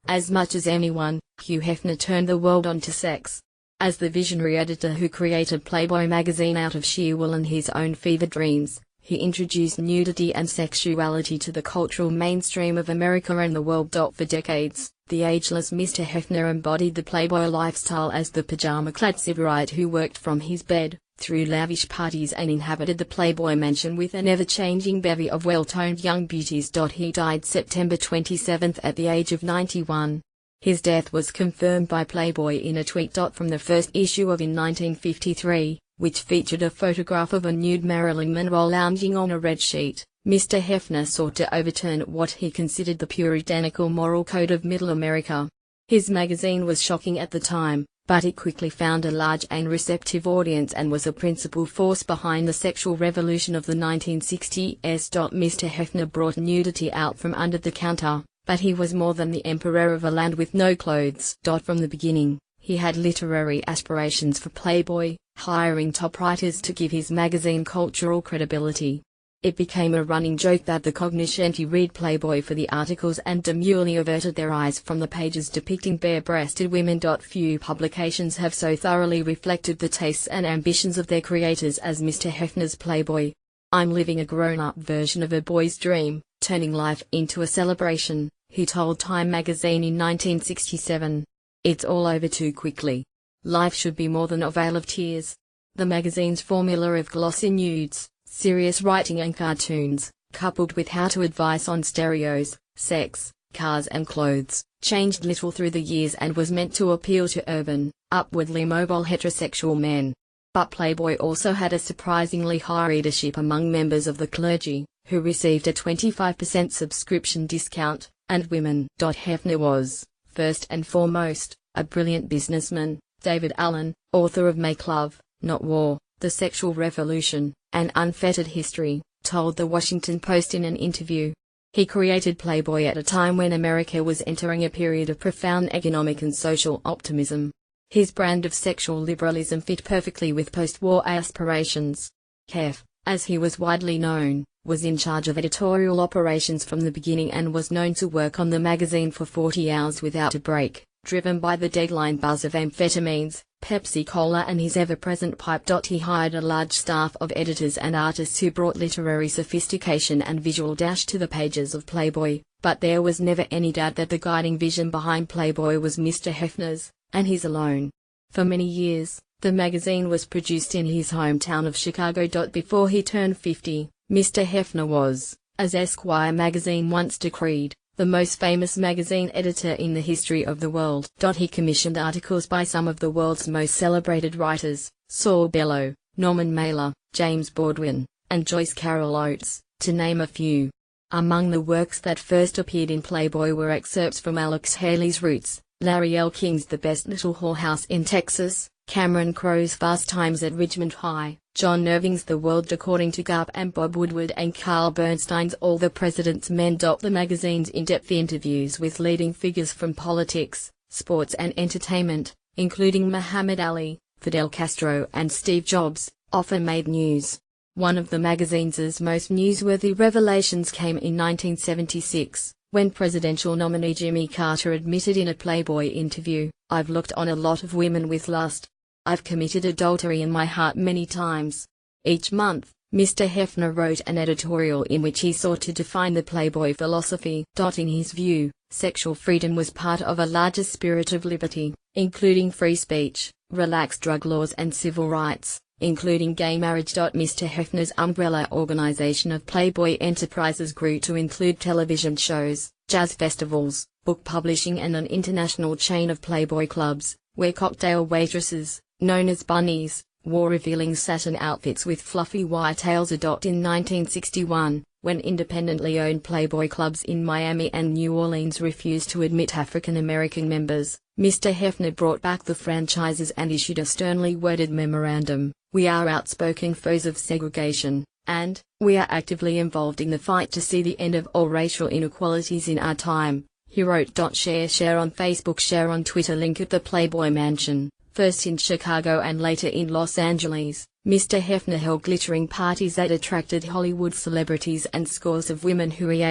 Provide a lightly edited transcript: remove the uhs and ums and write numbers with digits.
As much as anyone, Hugh Hefner turned the world onto sex. As the visionary editor who created Playboy magazine out of sheer will and his own fever dreams, he introduced nudity and sexuality to the cultural mainstream of America and the world. For decades, the ageless Mr. Hefner embodied the Playboy lifestyle as the pajama-clad sybarite who worked from his bed, threw lavish parties and inhabited the Playboy mansion with an ever-changing bevy of well-toned young beauties. He died September 27 at the age of 91. His death was confirmed by Playboy in a tweet. From the first issue of in 1953, which featured a photograph of a nude Marilyn Monroe lounging on a red sheet, Mr. Hefner sought to overturn what he considered the puritanical moral code of Middle America. His magazine was shocking at the time, but it quickly found a large and receptive audience and was a principal force behind the sexual revolution of the 1960s. Mr. Hefner brought nudity out from under the counter, but he was more than the emperor of a land with no clothes. From the beginning, he had literary aspirations for Playboy, hiring top writers to give his magazine cultural credibility. It became a running joke that the cognoscenti read Playboy for the articles and demurely averted their eyes from the pages depicting bare-breasted women. Few publications have so thoroughly reflected the tastes and ambitions of their creators as Mr. Hefner's Playboy. "I'm living a grown-up version of a boy's dream, turning life into a celebration," he told Time magazine in 1967. "It's all over too quickly. Life should be more than a vale of tears." The magazine's formula of glossy nudes, serious writing and cartoons, coupled with how-to advice on stereos, sex, cars and clothes, changed little through the years and was meant to appeal to urban, upwardly mobile heterosexual men. But Playboy also had a surprisingly high readership among members of the clergy, who received a 25% subscription discount, and women. Hefner was, first and foremost, a brilliant businessman. David Allen, author of Make Love, Not War, The Sexual Revolution, An Unfettered History, told The Washington Post in an interview. He created Playboy at a time when America was entering a period of profound economic and social optimism. His brand of sexual liberalism fit perfectly with post-war aspirations. Hef, as he was widely known, was in charge of editorial operations from the beginning and was known to work on the magazine for 40 hours without a break, driven by the deadline buzz of amphetamines, Pepsi Cola and his ever-present pipe. He hired a large staff of editors and artists who brought literary sophistication and visual dash to the pages of Playboy, but there was never any doubt that the guiding vision behind Playboy was Mr. Hefner's, and his alone. For many years, the magazine was produced in his hometown of Chicago. Before he turned 50, Mr. Hefner was, as Esquire magazine once decreed, the most famous magazine editor in the history of the world. He commissioned articles by some of the world's most celebrated writers, Saul Bellow, Norman Mailer, James Baldwin, and Joyce Carol Oates, to name a few. Among the works that first appeared in Playboy were excerpts from Alex Haley's Roots, Larry L. King's The Best Little Whorehouse in Texas, Cameron Crowe's Fast Times at Richmond High, John Irving's The World According to Garp and Bob Woodward and Carl Bernstein's All the President's Men. The magazine's in-depth interviews with leading figures from politics, sports and entertainment, including Muhammad Ali, Fidel Castro and Steve Jobs, often made news. One of the magazine's most newsworthy revelations came in 1976, when presidential nominee Jimmy Carter admitted in a Playboy interview, "I've looked on a lot of women with lust. I've committed adultery in my heart many times." Each month, Mr. Hefner wrote an editorial in which he sought to define the Playboy philosophy. In his view, sexual freedom was part of a larger spirit of liberty, including free speech, relaxed drug laws and civil rights, including gay marriage. Mr. Hefner's umbrella organization of Playboy Enterprises grew to include television shows, jazz festivals, book publishing and an international chain of Playboy clubs, where cocktail waitresses, known as bunnies, wore revealing satin outfits with fluffy white tails. In 1961, when independently owned Playboy clubs in Miami and New Orleans refused to admit African American members, Mr. Hefner brought back the franchises and issued a sternly worded memorandum: "We are outspoken foes of segregation, and we are actively involved in the fight to see the end of all racial inequalities in our time," he wrote. Share on Facebook, share on Twitter. Link at the Playboy Mansion, first in Chicago and later in Los Angeles. Mr. Hefner held glittering parties that attracted Hollywood celebrities and scores of women who he